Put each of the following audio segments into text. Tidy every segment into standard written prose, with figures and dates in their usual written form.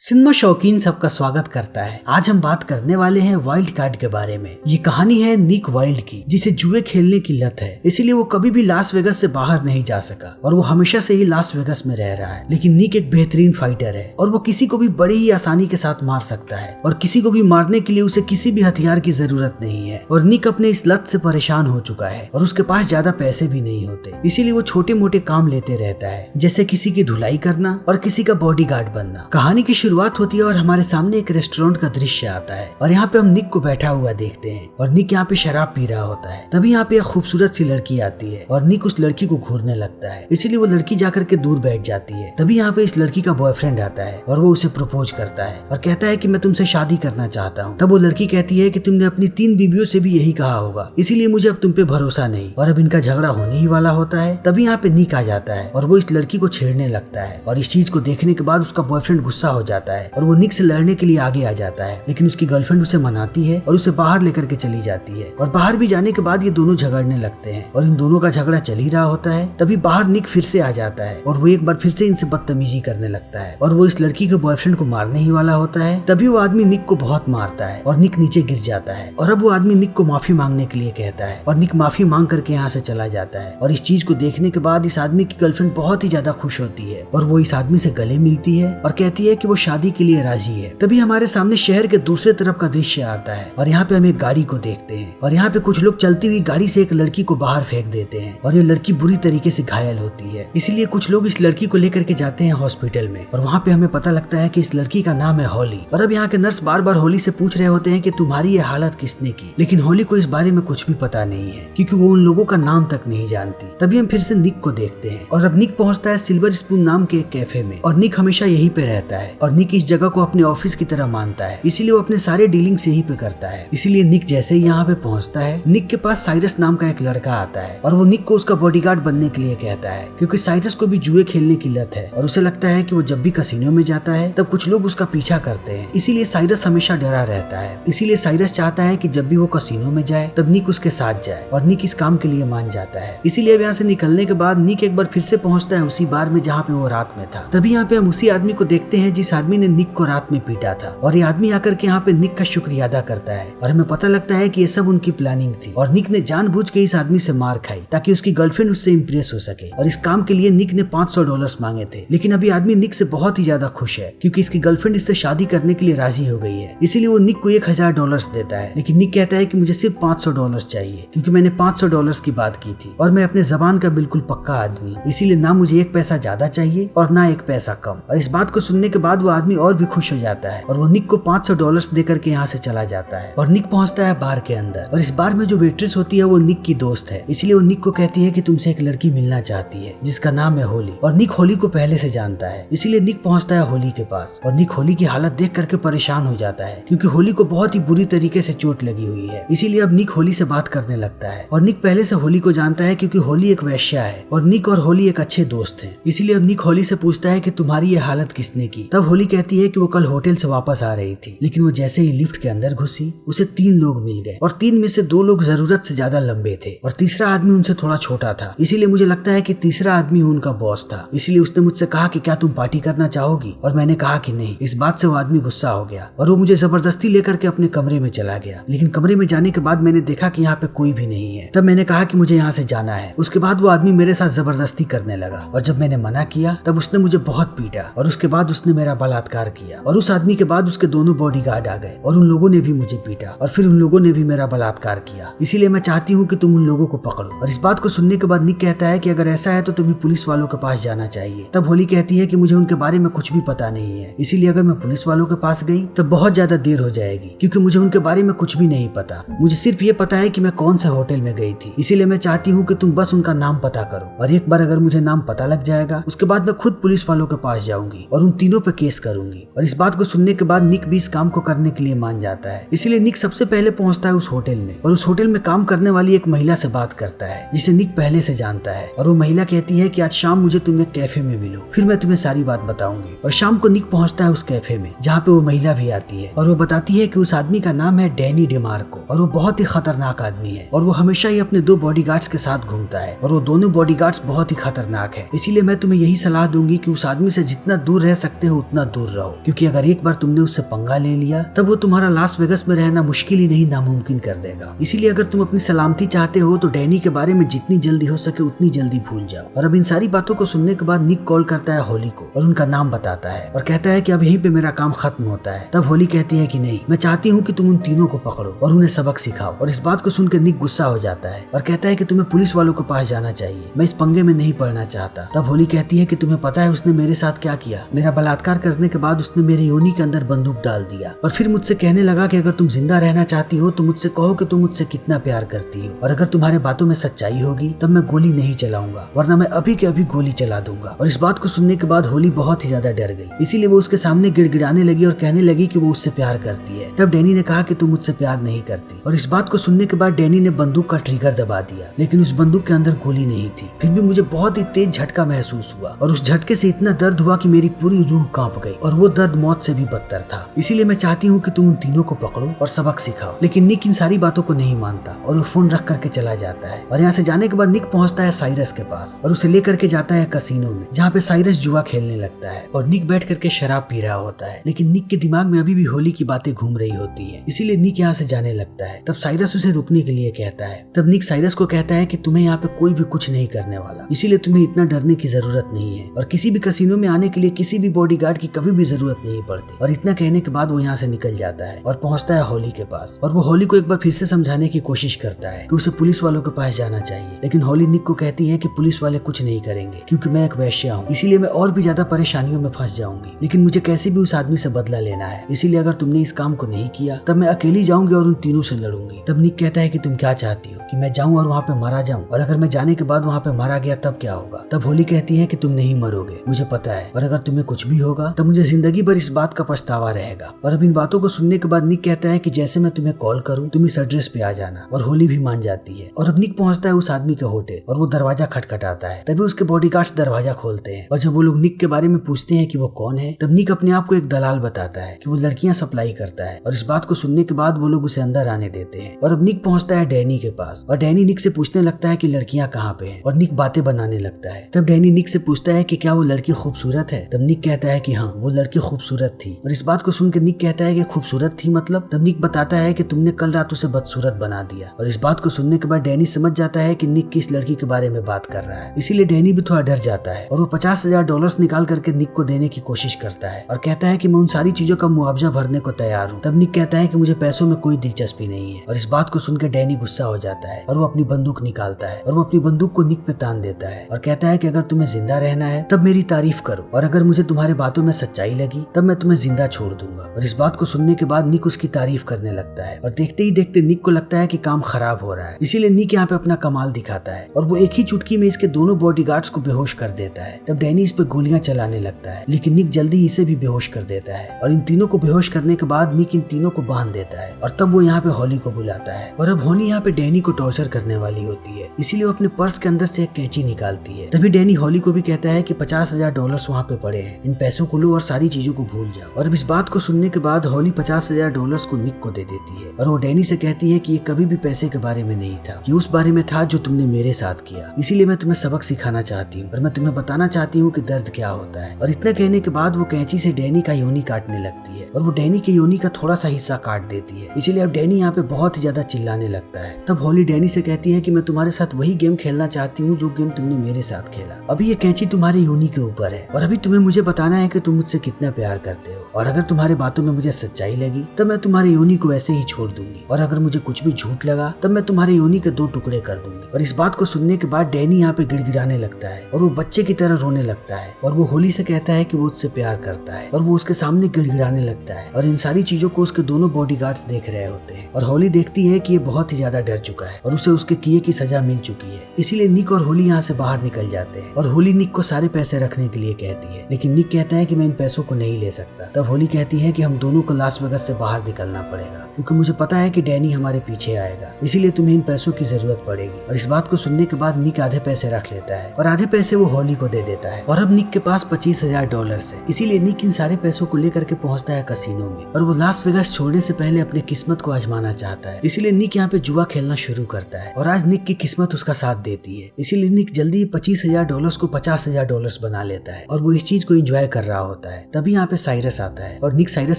Cinema शौकीन सबका स्वागत करता है। आज हम बात करने वाले हैं वाइल्ड कार्ड के बारे में। ये कहानी है निक वाइल्ड की, जिसे जुए खेलने की लत है, इसीलिए वो कभी भी लास वेगस से बाहर नहीं जा सका और वो हमेशा से ही लास वेगस में रह रहा है। लेकिन निक एक बेहतरीन फाइटर है और वो किसी को भी बड़े ही आसानी के साथ मार सकता है और किसी को भी मारने के लिए उसे किसी भी हथियार की जरूरत नहीं है। और निक अपने इस लत से परेशान हो चुका है और उसके पास ज्यादा पैसे भी नहीं होते, इसीलिए वो छोटे मोटे काम लेते रहता है, जैसे किसी की धुलाई करना और किसी का बॉडीगार्ड बनना। कहानी की शुरुआत होती है और हमारे सामने एक रेस्टोरेंट का दृश्य आता है और यहाँ पे हम निक को बैठा हुआ देखते हैं और निक यहाँ पे शराब पी रहा होता है। तभी यहाँ पे एक खूबसूरत सी लड़की आती है और निक उस लड़की को घूरने लगता है, इसीलिए वो लड़की जाकर के दूर बैठ जाती है। तभी यहाँ पे इस लड़की का बॉयफ्रेंड आता है और वो उसे प्रपोज करता है और कहता है कि मैं तुमसे शादी करना चाहता हूँ। तब वो लड़की कहती है कि तुमने अपनी 3 बीवियों से भी यही कहा होगा, इसीलिए मुझे अब तुम पे भरोसा नहीं। और अब इनका झगड़ा होने ही वाला होता है। तभी यहाँ पे निक आ जाता है और वो इस लड़की को छेड़ने लगता है और इस चीज को देखने के बाद उसका बॉयफ्रेंड गुस्सा हो जाता है और वो निक से लड़ने के लिए आगे आ जाता है। लेकिन उसकी गर्लफ्रेंड उसे मनाती है और उसे बाहर लेकर के चली जाती है और बाहर भी जाने के बाद ये दोनों झगड़ने लगते हैं और इन दोनों का झगड़ा चल ही रहा होता है। तभी बाहर निक फिर से आ जाता है और वो एक बार फिर से इनसे बदतमीजी करने लगता है और वो इस लड़की के बॉयफ्रेंड को मारने ही वाला होता है। तभी वो आदमी निक को बहुत मारता है और निक नीचे गिर जाता है और अब वो आदमी निक को माफी मांगने के लिए कहता है और निक माफी मांग करके यहाँ से चला जाता है। और इस चीज को देखने के बाद इस आदमी की गर्लफ्रेंड बहुत ही ज्यादा खुश होती है और वो इस आदमी से गले मिलती है और कहती है कि वो शादी के लिए राजी है। तभी हमारे सामने शहर के दूसरे तरफ का दृश्य आता है और यहाँ पे हम एक गाड़ी को देखते हैं और यहाँ पे कुछ लोग चलती हुई गाड़ी से एक लड़की को बाहर फेंक देते हैं और ये लड़की बुरी तरीके से घायल होती है। इसीलिए कुछ लोग इस लड़की को लेकर के जाते हैं हॉस्पिटल में और वहाँ पे हमें पता लगता है कि इस लड़की का नाम है हॉली। और अब यहाँ के नर्स बार बार हॉली से पूछ रहे होते हैं कि तुम्हारी ये हालत किसने की, लेकिन हॉली को इस बारे में कुछ भी पता नहीं है क्योंकि वो उन लोगों का नाम तक नहीं जानती। तभी हम फिर से निक को देखते हैं और अब निक पहुँचता है सिल्वर स्पून नाम के एक कैफे में और निक हमेशा यहीं पे रहता है और निक इस जगह को अपने ऑफिस की तरह मानता है, इसीलिए वो अपने सारे डीलिंग्स यहीं पे करता है। इसीलिए निक जैसे ही यहाँ पे पहुँचता है, निक के पास साइरस नाम का एक लड़का आता है और वो निक को उसका बॉडीगार्ड बनने के लिए कहता है क्योंकि साइरस को भी जुए खेलने की लत है और उसे लगता है कि वो जब भी कसिनो में जाता है तब कुछ लोग उसका पीछा करते हैं, इसीलिए साइरस हमेशा डरा रहता है। इसीलिए साइरस चाहता है कि जब भी वो कसिनो में जाए तब निक उसके साथ जाए और निक इस काम के लिए मान जाता है। इसीलिए अब यहाँ से निकलने के बाद निक एक बार फिर से पहुँचता है उसी बार में जहाँ पे वो रात में था। तभी यहाँ पे हम उसी आदमी को देखते हैं जिस आदमी ने निक को रात में पीटा था और ये आदमी आकर के यहाँ पे निक का शुक्रिया अदा करता है और हमें पता लगता है कि ये सब उनकी प्लानिंग थी और निक ने जानबूझ के इस आदमी से मार खाई ताकि उसकी गर्लफ्रेंड उससे इम्प्रेस हो सके। और इस काम के लिए निक ने $500 मांगे थे, लेकिन अभी आदमी निक से बहुत ही ज्यादा खुश है क्योंकि इसकी गर्लफ्रेंड इससे शादी करने के लिए राजी हो गई है। इसीलिए वो निक को $1000 देता है, लेकिन निक कहता है कि मुझे सिर्फ $500 चाहिए क्योंकि मैंने $500 की बात की थी और मैं अपने जबान का बिल्कुल पक्का आदमी हूँ, इसीलिए ना मुझे 1 पैसा ज्यादा चाहिए और ना 1 पैसा कम। और इस बात को सुनने के बाद वो आदमी और भी खुश हो जाता है और वो निक को $500 देकर के यहाँ से चला जाता है और निक पहुंचता है बार के अंदर और इस बार में जो वेट्रेस होती है वो निक की दोस्त है, इसलिए वो निक को कहती है कि तुमसे एक लड़की मिलना चाहती है जिसका नाम है होली। और निक होली को पहले से जानता है, इसीलिए निक पहुंचता है होली के पास और निक होली की हालत देख करके परेशान हो जाता है क्योंकि होली को बहुत ही बुरी तरीके से चोट लगी हुई है। इसीलिए अब निक होली से बात करने लगता है और निक पहले से होली को जानता है क्योंकि होली एक वैश्या है और निक और होली एक अच्छे दोस्त हैं। इसीलिए अब निक होली से पूछता है कि तुम्हारी ये हालत किसने की। तब होली कहती है कि वो कल होटल से वापस आ रही थी, लेकिन वो जैसे ही लिफ्ट के अंदर घुसी उसे 3 लोग मिल गए और 3 में से 2 लोग जरूरत से ज्यादा लंबे थे और तीसरा आदमी उनसे थोड़ा छोटा था। इसीलिए मुझे लगता है कि तीसरा आदमी उनका बॉस था। इसलिए उसने मुझसे कहा कि क्या तुम पार्टी करना चाहोगी और मैंने कहा कि नहीं। इस बात से वो आदमी गुस्सा हो गया और वो मुझे जबरदस्ती लेकर के अपने कमरे में चला गया, लेकिन कमरे में जाने के बाद मैंने देखा कि यहाँ पे कोई भी नहीं है। तब मैंने कहा कि मुझे यहाँ से जाना है। उसके बाद वो आदमी मेरे साथ जबरदस्ती करने लगा और जब मैंने मना किया तब उसने मुझे बहुत पीटा और उसके बाद उसने मेरा बलात्कार किया और उस आदमी के बाद उसके दोनों बॉडीगार्ड आ गए और उन लोगों ने भी मुझे पीटा और फिर उन लोगों ने भी मेरा बलात्कार किया। इसीलिए मैं चाहती हूँ कि तुम उन लोगों को पकड़ो। और इस बात को सुनने के बाद निक कहता है कि अगर ऐसा है तो तुम्हें पुलिस वालों के पास जाना चाहिए। तब होली कहती है कि मुझे उनके बारे में कुछ भी पता नहीं है, इसीलिए अगर मैं पुलिस वालों के पास गई तो बहुत ज्यादा देर हो जाएगी क्योंकि मुझे उनके बारे में कुछ भी नहीं पता। मुझे सिर्फ ये पता है कि मैं कौन से होटल में गई थी, इसीलिए मैं चाहती हूँ कि तुम बस उनका नाम पता करो और एक बार अगर मुझे नाम पता लग जाएगा उसके बाद मैं खुद पुलिस वालों के पास जाऊंगी और उन तीनों पे केस करूंगी। और इस बात को सुनने के बाद निक भी इस काम को करने के लिए मान जाता है। इसीलिए निक सबसे पहले पहुंचता है उस होटल में और उस होटल में काम करने वाली एक महिला से बात करता है जिसे निक पहले से जानता है और वो महिला कहती है कि आज शाम मुझे तुम एक कैफे में मिलो, फिर मैं तुम्हें सारी बात बताऊंगी। और शाम को निक पहुंचता है उस कैफे में जहाँ पे वो महिला भी आती है और वो बताती है कि उस आदमी का नाम है डैनी डेमार्को और वो बहुत ही खतरनाक आदमी है और वो हमेशा ही अपने 2 बॉडीगार्ड्स के साथ घूमता है और वो दोनों बॉडीगार्ड्स बहुत ही खतरनाक है। इसीलिए मैं तुम्हें यही सलाह दूंगी कि उस आदमी से जितना दूर रह सकते हो उतना दूर रहो, क्योंकि अगर एक बार तुमने उससे पंगा ले लिया तब वो तुम्हारा लास वेगस में रहना मुश्किल ही नहीं नामुमकिन कर देगा। इसीलिए अगर तुम अपनी सलामती चाहते हो तो डैनी के बारे में जितनी जल्दी हो सके उतनी जल्दी भूल जाओ। और अब इन सारी बातों को सुनने के बाद निक कॉल करता है होली को और उनका नाम बताता है और कहता है कि अब यहीं पे मेरा काम खत्म होता है। तब होली कहती है कि नहीं, मैं चाहती हूँ कि तुम उन तीनों को पकड़ो और उन्हें सबक सिखाओ। और इस बात को सुनकर निक गुस्सा हो जाता है और कहता है कि तुम्हें पुलिस वालों के पास जाना चाहिए, मैं इस पंगे में नहीं पड़ना चाहता। तब होली कहती है कि तुम्हें पता है उसने मेरे साथ क्या किया? मेरा बलात्कार करने के बाद उसने मेरे योनि के अंदर बंदूक डाल दिया और फिर मुझसे कहने लगा कि अगर तुम जिंदा रहना चाहती हो तो मुझसे कहो कि तुम मुझसे कितना प्यार करती हो, और अगर तुम्हारे बातों में सच्चाई होगी तब मैं गोली नहीं चलाऊंगा, वरना मैं अभी के अभी गोली चला दूंगा। और इस बात को सुनने के बाद होली बहुत ही ज्यादा डर गई, इसीलिए वो उसके सामने गिड़गिड़ाने लगी और कहने लगी कि वो उससे प्यार करती है। तब डैनी ने कहा कि तुम मुझसे प्यार नहीं करती। और इस बात को सुनने के बाद डैनी ने बंदूक का ट्रिगर दबा दिया, लेकिन उस बंदूक के अंदर गोली नहीं थी। फिर भी मुझे बहुत ही तेज झटका महसूस हुआ और उस झटके से इतना दर्द हुआ कि मेरी पूरी रूह कांप गई और वो दर्द मौत से भी बदतर था। इसीलिए मैं चाहती हूँ कि तुम उन तीनों को पकड़ो और सबक सिखाओ। लेकिन निक इन सारी बातों को नहीं मानता और वो फोन रख करके चला जाता है। और यहाँ से जाने के बाद निक पहुंचता है साइरस के पास और उसे लेकर के जाता है कसिनो में, जहाँ पे साइरस जुआ खेलने लगता है और निक बैठ करके शराब पी रहा होता है। लेकिन निक के दिमाग में अभी भी होली की बातें घूम रही होती है, इसीलिए निक यहाँ से जाने लगता है। तब साइरस उसे रुकने के लिए कहता है। तब निक साइरस को कहता है कि तुम्हें यहाँ पे कोई भी कुछ नहीं करने वाला, इसीलिए तुम्हें इतना डरने की जरूरत नहीं है और किसी भी कसिनो में आने के लिए किसी भी बॉडीगार्ड की कभी भी जरूरत नहीं पड़ती। और इतना कहने के बाद वो यहाँ से निकल जाता है और पहुंचता है होली के पास और वो होली को एक बार फिर से समझाने की कोशिश करता है कि उसे पुलिस वालों के पास जाना चाहिए। लेकिन होली निक को कहती है कि पुलिस वाले कुछ नहीं करेंगे क्योंकि मैं एक वैश्या हूँ, इसीलिए मैं और भी ज्यादा परेशानियों में फंस जाऊंगी। लेकिन मुझे कैसे भी उस आदमी से बदला लेना है, इसीलिए अगर तुमने इस काम को नहीं किया तब मैं अकेली जाऊंगी और उन तीनों से लड़ूंगी। तब निक कहता है कि तुम क्या चाहती हो, कि मैं जाऊं और वहाँ पे मारा जाऊं, और अगर मैं जाने के बाद वहाँ पे मारा गया तब क्या होगा? तब होली कहती है कि तुम नहीं मरोगे, मुझे पता है, और अगर तुम्हें कुछ भी होगा तब मुझे जिंदगी भर इस बात का पछतावा रहेगा। और अब इन बातों को सुनने के बाद निक कहता है कि जैसे मैं तुम्हें कॉल करूं तुम इस एड्रेस पे आ जाना। और होली भी मान जाती है। और अब निक पहुंचता है उस आदमी के होटल और वो दरवाजा खटखटाता है। तभी उसके बॉडीगार्ड्स दरवाजा खोलते हैं और जब वो लोग निक के बारे में पूछते हैं कि वो कौन है, तब निक अपने आप को एक दलाल बताता है कि वो लड़कियां सप्लाई करता है। और इस बात को सुनने के बाद वो लोग उसे अंदर आने देते हैं। और अब निक पहुंचता है डैनी के पास और डैनी निक से पूछने लगता है कि लड़कियां कहाँ पे हैं, और निक बातें बनाने लगता है। तब डैनी निक से पूछता है कि क्या वो लड़की खूबसूरत है? तब निक कहता है कि हाँ, वो लड़की खूबसूरत थी। और इस बात को सुनकर निक कहता है कि खूबसूरत थी मतलब? तब निक बताता है कि तुमने कल रात उसे बदसूरत बना दिया। और इस बात को सुनने के बाद डैनी समझ जाता है कि निक किस लड़की के बारे में बात कर रहा है, इसीलिए डैनी भी थोड़ा डर जाता है और वो $50,000 निकाल करके निक को देने की कोशिश करता है और कहता है कि मैं उन सारी चीजों का मुआवजा भरने को तैयार हूँ। तब निक कहता है कि मुझे पैसों में कोई दिलचस्पी नहीं है। और इस बात को सुनकर डैनी गुस्सा हो जाता है और वो अपनी बंदूक निकालता है और वो अपनी बंदूक को निक पे तान देता है और कहता है कि अगर तुम्हें जिंदा रहना है तब मेरी तारीफ करो, और अगर मुझे तुम्हारे बातों में सच्चाई लगी तब मैं तुम्हें जिंदा छोड़ दूंगा। और इस बात को सुनने के बाद निक उसकी तारीफ करने लगता है और देखते ही देखते निक को लगता है कि काम खराब हो रहा है, इसीलिए निक यहाँ पे अपना कमाल दिखाता है और वो एक ही चुटकी में इसके दोनों बॉडीगार्ड्स को बेहोश कर देता है। तब डैनी इस पे गोलियां चलाने लगता है, लेकिन निक जल्दी इसे भी बेहोश कर देता है और इन तीनों को बेहोश करने के बाद निक इन तीनों को बांध देता है। और तब वो यहाँ पे होली को बुलाता है और अब होली यहाँ पे डैनी को टॉर्चर करने वाली होती है, इसीलिए वो अपने पर्स के अंदर से एक कैंची निकालती है। तभी डैनी होली को भी कहता है कि $50,000 वहाँ पे पड़े हैं, इन पैसों को लो और सारी चीजों को भूल जाओ। और अब इस बात को सुनने के बाद होली $50,000 को निक को दे देती है और वो डैनी से कहती है कि ये कभी भी पैसे के बारे में नहीं था, कि उस बारे में था जो तुमने मेरे साथ किया, इसीलिए मैं तुम्हें सबक सिखाना चाहती हूँ और मैं तुम्हें बताना चाहती हूँ कि दर्द क्या होता है। और इतना कहने के बाद वो कैंची से डैनी का योनि काटने लगती है और वो डैनी के योनि का थोड़ा सा हिस्सा काट देती है, इसीलिए अब डैनी यहाँ पे बहुत ही ज्यादा चिल्लाने लगता है। तब होली डैनी से कहती है कि मैं तुम्हारे साथ वही गेम खेलना चाहती हूँ जो गेम तुमने मेरे साथ खेला। अभी ये कैंची तुम्हारे योनि के ऊपर है और अभी तुम्हें मुझे बताना है कि तुम मुझसे कितना प्यार करते हो, और अगर तुम्हारे बातों में मुझे सच्चाई लगी तब मैं तुम्हारे योनि को ऐसे ही छोड़ दूंगी, और अगर मुझे कुछ भी झूठ लगा तब मैं तुम्हारे योनि के 2 टुकड़े कर दूंगी। और इस बात को सुनने के बाद डैनी यहाँ पे गिड़गिड़ाने लगता है और वो बच्चे की तरह रोने लगता है और वो होली से कहता है कि वो उससे प्यार करता है और वो उसके सामने गिड़गिड़ाने लगता है। और इन सारी चीजों को उसके दोनों बॉडीगार्ड्स देख रहे होते हैं और होली देखती है कि ये बहुत ही ज्यादा डर चुका है और उसे उसके किए की सजा मिल चुकी है, इसीलिए निक और होली यहाँ से बाहर निकल जाते हैं। और होली निक को सारे पैसे रखने के लिए कहती है, लेकिन निक कहता है कि मैं इन पैसों को नहीं ले सकता। तब होली कहती है कि हम दोनों को लास वेगास से बाहर निकलना पड़ेगा, क्योंकि मुझे पता है कि डैनी हमारे पीछे आएगा, इसीलिए तुम्हें इन पैसों की जरूरत पड़ेगी। और इस बात को सुनने के बाद निक आधे पैसे रख लेता है और आधे पैसे वो होली को दे देता है। और अब निक के पास $25,000 है, इसीलिए निक इन सारे पैसों को लेकर के पहुंचता है कसिनो में और वो लास वेगास छोड़ने से पहले अपने किस्मत को आजमाना चाहता है, इसीलिए निक यहाँ पे जुआ खेलना शुरू करता है। और आज निक की किस्मत उसका साथ देती है, इसीलिए निक जल्दी $25,000 को $50,000 बना लेता है और वो इस चीज को एंजॉय कर रहा होता है। होता है। तभी यहाँ पे साइरस आता है और निक साइरस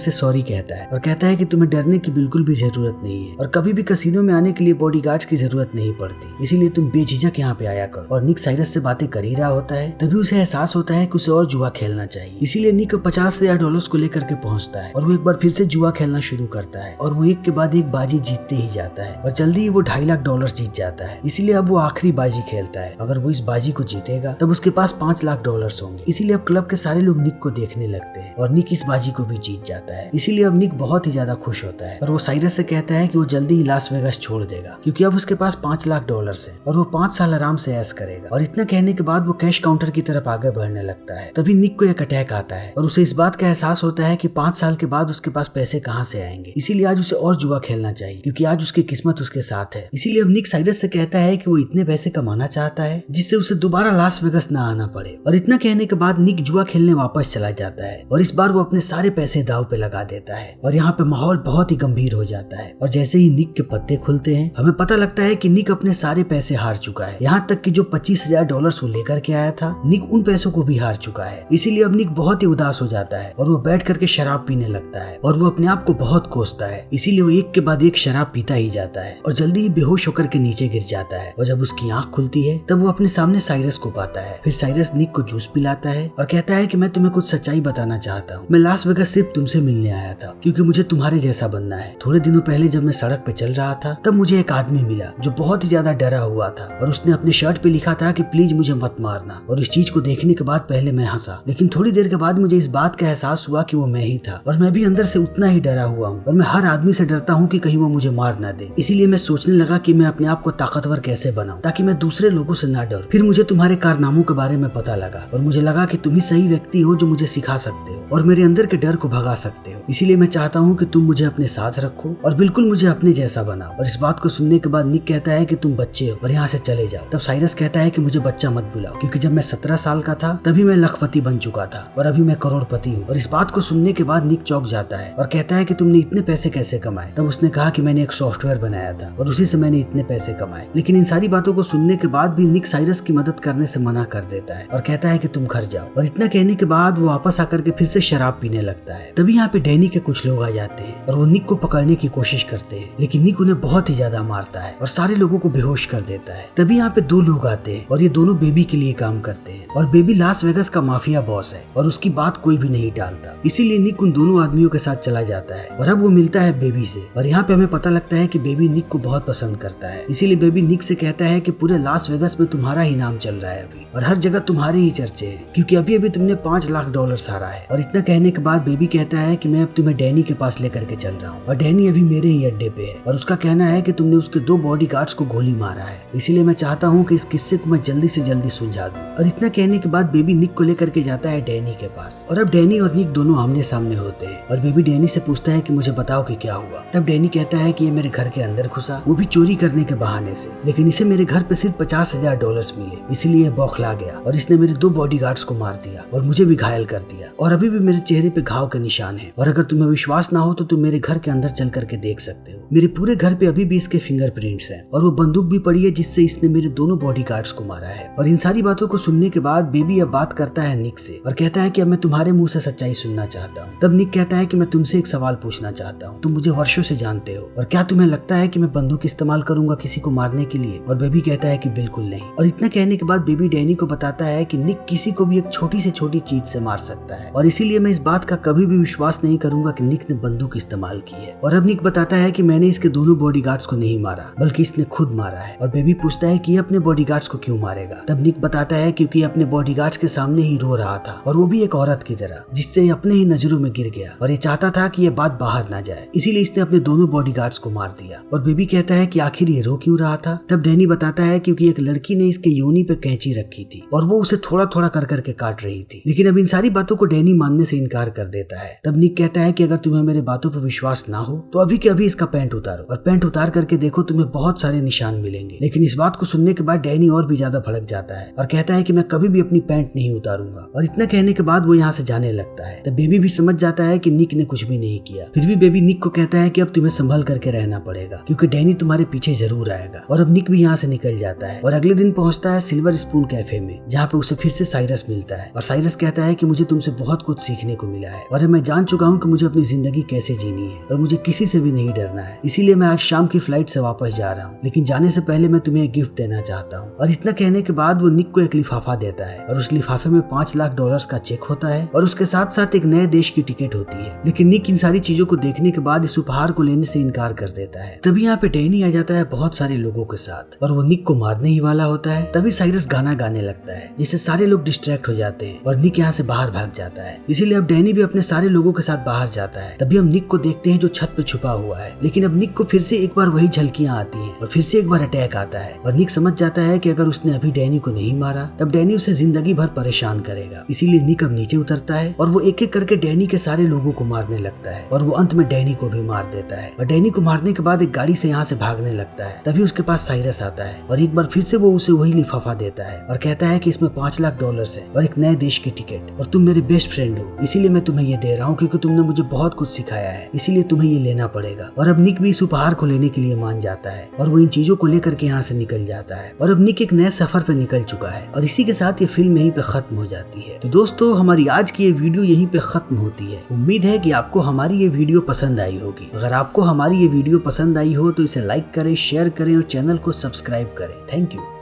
से सॉरी कहता है और कहता है कि तुम्हें डरने की बिल्कुल भी जरूरत नहीं है और कभी भी कैसीनो में आने के लिए बॉडीगार्ड्स की जरूरत नहीं पड़ती, इसीलिए तुम बेझिझक यहाँ पे आया करो। और निक साइरस से बातें कर ही रहा होता है तभी उसे एहसास होता है कि उसे और जुआ खेलना चाहिए। इसीलिए निक $50,000 को लेकर के पहुंचता है और वो एक बार फिर से जुआ खेलना शुरू करता है और वो एक के बाद एक बाजी जीतते ही जाता है और जल्दी ही वो $2.5 लाख जीत जाता है। इसीलिए अब वो आखिरी बाजी खेलता है। अगर वो इस बाजी को जीतेगा तब उसके पास $5 लाख होंगे। इसीलिए अब क्लब के सारे लोग निक को देखने लगते हैं और निक इस बाजी को भी जीत जाता है। इसीलिए अब निक बहुत ही ज्यादा खुश होता है और वो साइरस से कहता है कि वो जल्दी ही लास वेगास छोड़ देगा क्योंकि अब उसके पास $5 लाख है और वो 5 साल आराम से ऐश करेगा। और इतना कहने के बाद वो कैश काउंटर की तरफ आगे बढ़ने लगता है। तभी निक को एक अटैक आता है और उसे इस बात का एहसास होता है कि 5 साल के बाद उसके पास पैसे कहाँ से आएंगे। इसीलिए आज उसे और जुआ खेलना चाहिए क्योंकि आज उसकी किस्मत उसके साथ है। इसीलिए अब निक साइरस से कहता है कि वो इतने पैसे कमाना चाहता है जिससे उसे दोबारा लास वेगास ना आना पड़े। और इतना कहने के बाद निक जुआ खेलने वापस चला जाता है और इस बार वो अपने सारे पैसे दाव पे लगा देता है और यहाँ पे माहौल बहुत ही गंभीर हो जाता है। और जैसे ही निक के पत्ते खुलते हैं हमें पता लगता है कि निक अपने सारे पैसे हार चुका है। यहाँ तक कि जो $25,000 वो लेकर के आया था निक उन पैसों को भी हार चुका है। इसीलिए अब निक बहुत ही उदास हो जाता है और वो बैठ करके शराब पीने लगता है और वो अपने आप को बहुत कोसता है। इसीलिए वो एक के बाद एक शराब पीता ही जाता है और जल्दी ही बेहोश होकर के नीचे गिर जाता है। और जब उसकी आंख खुलती है तब वो अपने सामने साइरस को पाता है। फिर साइरस निक को जूस पिलाता है और कहता है कि मैं तुम्हें कुछ सच्चाई बताना चाहता हूँ। मैं लास वेगास सिर्फ तुमसे मिलने आया था क्योंकि मुझे तुम्हारे जैसा बनना है। थोड़े दिनों पहले जब मैं सड़क पे चल रहा था तब मुझे एक आदमी मिला जो बहुत ही ज्यादा डरा हुआ था और उसने अपने शर्ट पे लिखा था कि प्लीज मुझे मत मारना। और इस चीज को देखने के बाद पहले मैं हंसा लेकिन थोड़ी देर के बाद मुझे इस बात का एहसास हुआ कि वो मैं ही था और मैं भी अंदर से उतना ही डरा हुआ हूँ और मैं हर आदमी से डरता हूँ कि कहीं वो मुझे मार ना दे। इसीलिए मैं सोचने लगा कि मैं अपने आप को ताकतवर कैसे बनाऊं ताकि मैं दूसरे लोगों से ना डरूं। फिर मुझे तुम्हारे कारनामों के बारे में पता लगा और मुझे लगा कि तुम ही सही व्यक्ति हो जो मुझे सिखा सकते हो और मेरे अंदर के डर को भगा सकते हो। इसीलिए मैं चाहता हूँ कि तुम मुझे अपने साथ रखो और बिल्कुल मुझे अपने जैसा बनाओ। और इस बात को सुनने के बाद निक कहता है कि तुम बच्चे हो और यहाँ से चले जाओ। तब साइरस कहता है कि मुझे बच्चा मत बुलाओ क्योंकि जब मैं 17 साल का था तभी मैं लखपति बन चुका था और अभी मैं करोड़पति हूँ। और इस बात को सुनने के बाद निक चौंक जाता है और कहता है कि तुमने इतने पैसे कैसे कमाए। तब उसने कहा कि मैंने एक सॉफ्टवेयर बनाया था और उसी से मैंने इतने पैसे कमाए। लेकिन इन सारी बातों को सुनने के बाद भी निक साइरस की मदद करने से मना कर देता है और कहता है कि तुम घर जाओ। और इतना कहने के बाद वो वापस आकर के फिर से शराब पीने लगता है। तभी यहाँ पे डैनी के कुछ लोग आ जाते हैं और वो निक को पकड़ने की कोशिश करते हैं लेकिन निक उन्हें बहुत ही ज्यादा मारता है और सारे लोगों को बेहोश कर देता है। तभी यहाँ पे 2 लोग आते हैं और ये दोनों बेबी के लिए काम करते हैं और बेबी लास वेगास का माफिया बॉस है और उसकी बात कोई भी नहीं टालता। इसीलिए निक उन दोनों आदमियों के साथ चला जाता है और अब वो मिलता है बेबी से। और यहाँ पे हमें पता लगता है कि बेबी निक को बहुत पसंद करता है। इसीलिए बेबी निक से कहता है कि पूरे लास वेगास में तुम्हारा ही नाम चल रहा है अभी और हर जगह तुम्हारे ही चर्चे हैं क्योंकि अभी अभी तुमने $5 लाख हारा है। और इतना कहने के बाद बेबी कहता है कि मैं अब तुम्हें डैनी के पास लेकर के चल रहा हूँ और डैनी अभी मेरे ही अड्डे पे है और उसका कहना है कि तुमने उसके 2 बॉडीगार्ड्स को गोली मारा है। इसीलिए मैं चाहता हूँ कि इस किस्से को मैं जल्दी से जल्दी सुलझा दूं। और इतना कहने के बाद बेबी निक को लेकर के जाता है डैनी के पास और अब डैनी और निक दोनों आमने सामने होते हैं और बेबी डैनी से पूछता है कि मुझे बताओ कि क्या हुआ। तब डैनी कहता है कि ये मेरे घर के अंदर घुसा, वो भी चोरी करने के बहाने से, लेकिन इसे मेरे घर पे सिर्फ $50,000 मिले, इसलिए बौखला गया और इसने मेरे 2 बॉडीगार्ड्स को मार दिया और मुझे भी घायल कर दिया और अभी भी मेरे चेहरे पे घाव के निशान है। और अगर तुम्हें विश्वास ना हो तो तुम मेरे घर के अंदर चल करके देख सकते हो। मेरे पूरे घर पे अभी भी इसके फिंगरप्रिंट्स हैं और वो बंदूक भी पड़ी है जिससे इसने मेरे दोनों बॉडीगार्ड्स को मारा है। और इन सारी बातों को सुनने के बाद बेबी अब बात करता है निक से और कहता है कि अब मैं तुम्हारे मुंह से सच्चाई सुनना चाहता हूँ। तब निक कहता है कि मैं तुमसे एक सवाल पूछना चाहता हूँ, तुम मुझे वर्षों से जानते हो और क्या तुम्हें लगता है कि मैं बंदूक इस्तेमाल करूंगा किसी को मारने के लिए? और बेबी कहता है कि बिल्कुल नहीं। और इतना कहने के बाद बेबी डैनी को बताता है कि निक किसी को भी एक छोटी से छोटी चीज से मार सकता है और इसीलिए मैं इस बात का कभी भी विश्वास नहीं करूंगा कि निक ने बंदूक इस्तेमाल की है। और अब निक बताता है कि मैंने इसके दोनों बॉडीगार्ड्स को नहीं मारा बल्कि इसने खुद मारा है। और बेबी पूछता है कि ये अपने बॉडीगार्ड्स को क्यों मारेगा? तब निक बताता है क्योंकि अपने बॉडीगार्ड्स के सामने ही रो रहा था और वो भी एक औरत की तरह, जिससे अपने ही नजरों में गिर गया और ये चाहता था कि ये बात बाहर ना जाए, इसीलिए इसने अपने दोनों बॉडीगार्ड्स को मार दिया। और बेबी कहता है कि आखिर ये रो क्यों रहा था? तब डैनी बताता है क्योंकि एक लड़की ने इसके योनि पे कैंची रखी थी और वो उसे थोड़ा थोड़ा कर करके काट रही थी। लेकिन अब इन सारी बातों को डैनी मानने से इनकार कर देता है। तब निक कहता है कि अगर तुम्हें मेरे बातों पर विश्वास ना हो तो अभी के अभी इसका पैंट उतारो और पैंट उतार करके देखो, तुम्हें बहुत सारे निशान मिलेंगे। लेकिन इस बात को सुनने के बाद डैनी और भी ज्यादा भड़क जाता है और कहता है कि मैं कभी भी अपनी पैंट नहीं उतारूंगा। और इतना कहने के बाद वो यहाँ से जाने लगता है। तब बेबी भी समझ जाता है कि निक ने कुछ भी नहीं किया। फिर भी बेबी निक को कहता है कि अब तुम्हें संभल करके रहना पड़ेगा क्योंकि डैनी तुम्हारे पीछे जरूर आएगा। और अब निक भी यहाँ से निकल जाता है और अगले दिन पहुंचता है सिल्वर स्पून कैफे में, जहाँ पे उसे फिर से साइरस मिलता है और साइरस कहता है कि मुझे तुमसे बहुत कुछ सीखने को मिला है और मैं जान चुका हूँ कि मुझे अपनी जिंदगी कैसे जीनी है और मुझे किसी से भी नहीं डरना है। इसीलिए मैं आज शाम की फ्लाइट से वापस जा रहा हूँ, लेकिन जाने से पहले मैं तुम्हें एक गिफ्ट देना चाहता हूँ। और इतना कहने के बाद वो निक को एक लिफाफा देता है और उस लिफाफे में $5 लाख का चेक होता है और उसके साथ साथ एक नए देश की टिकट होती है। लेकिन निक इन सारी चीजों को देखने के बाद इस उपहार को लेने से इनकार कर देता है। तभी यहाँ पे डैनी आ जाता है बहुत सारे लोगों के साथ और वो निक को मारने ही वाला होता है। तभी साइरस गाना गाने लगता है जिससे सारे लोग डिस्ट्रैक्ट हो जाते हैं और निक यहाँ से बाहर भाग जाता है। इसीलिए अब डैनी भी अपने सारे लोगों के साथ बाहर जाता है। तभी हम निक को देखते हैं जो छत पे छुपा हुआ है, लेकिन अब निक को फिर से एक बार वही झलकियां आती हैं और फिर से एक बार अटैक आता है और निक समझ जाता है कि अगर उसने अभी डैनी को नहीं मारा तब डैनी उसे जिंदगी भर परेशान करेगा। इसीलिए निक अब नीचे उतरता है और वो एक एक करके डैनी के सारे लोगों को मारने लगता है और वो अंत में डैनी को भी मार देता है। और डैनी को मारने के बाद एक गाड़ी से यहाँ से भागने लगता है। तभी उसके पास साइरस आता है और एक बार फिर से वो उसे वही लिफाफा देता है और कहता है कि इसमें $5 लाख है और एक नए देश की टिकट और तुम मेरे बेस्ट फ्रेंड हो, इसीलिए मैं तुम्हें ये दे रहा हूँ क्योंकि तुमने मुझे बहुत कुछ सिखाया है, इसीलिए तुम्हें ये लेना पड़ेगा। और अब निक भी इस उपहार को लेने के लिए मान जाता है और वो इन चीजों को लेकर के यहाँ से निकल जाता है और अब निक एक नए सफर पे निकल चुका है। और इसी के साथ ये फिल्म यहीं पे खत्म हो जाती है। तो दोस्तों हमारी आज की ये वीडियो यहीं पे खत्म होती है। उम्मीद है कि आपको हमारी ये वीडियो पसंद आई होगी। अगर आपको हमारी ये वीडियो पसंद आई हो तो इसे लाइक करें, शेयर करें और चैनल को सब्सक्राइब करें। Thank you.